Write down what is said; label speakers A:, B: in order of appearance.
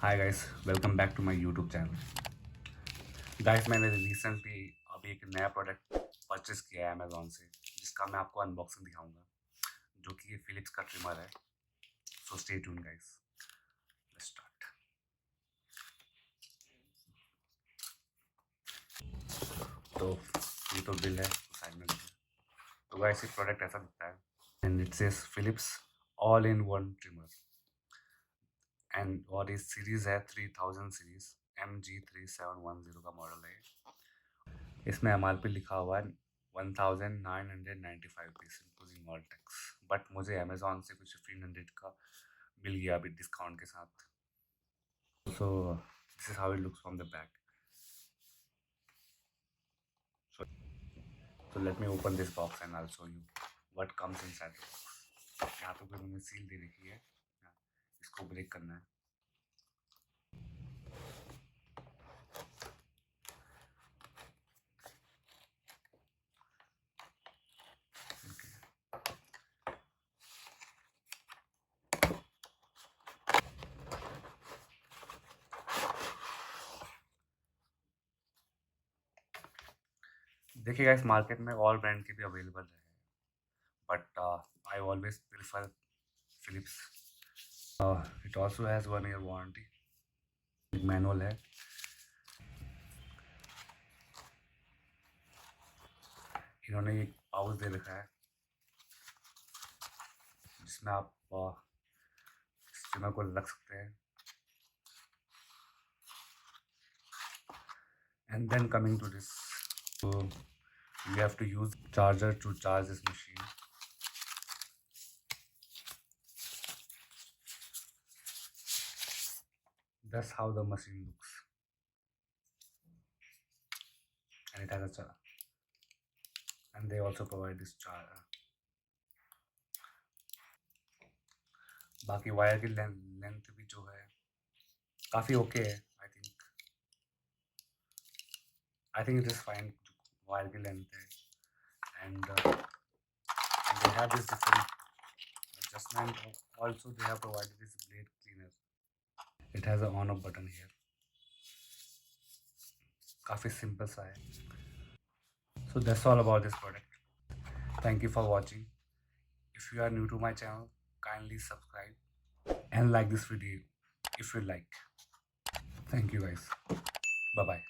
A: Hi guys, welcome back to my YouTube channel. Guys, मैंने recently अभी एक नया प्रोडक्ट परचेस किया है अमेज़ॉन से, जिसका मैं आपको अनबॉक्सिंग दिखाऊंगा, जो कि फिलिप्स का ट्रिमर है। So stay tune guys, let's start. तो ये तो बिल है, तो साइड में रखिए। तो गाइस, ये प्रोडक्ट ऐसा दिखता है and it says Philips all in one trimmer. And और इस सीरीज़ है 3000 सीरीज़, MG3710 का मॉडल है। इसमें MRP लिखा हुआ है 1995 piece including all tax, but मुझे अमेज़ॉन से कुछ 1500 का मिल गया अभी डिस्काउंट के साथ। So this is how it looks from the back. So let me open this box and I will show you what comes inside the box. यहाँ पे कोई उन्होंने सील दे रखी है, इसको ब्रेक करना है। देखिए गाइस, मार्केट में और ब्रांड के भी अवेलेबल है, but I always prefer Philips. It also has 1 year warranty. एक मैनुअल है। इन्होंने एक पाउच दे रखा है जिसमें आप स्टीमर को रख सकते हैं। And then coming to this, so you have to use charger to charge this machine. That's how the machine looks, and it has a charger. And they also provide this charger. बाकी wire की length भी जो है काफ़ी okay है। I think it is fine. Wire की length है, and they have this different adjustment. Also they have provided this blade cleaner. It has a on off button here. काफ़ी सिंपल सा है। So that's all about this product. Thank you for watching. If you are new to my channel, kindly subscribe and like this video if you like. Thank you guys. Bye bye.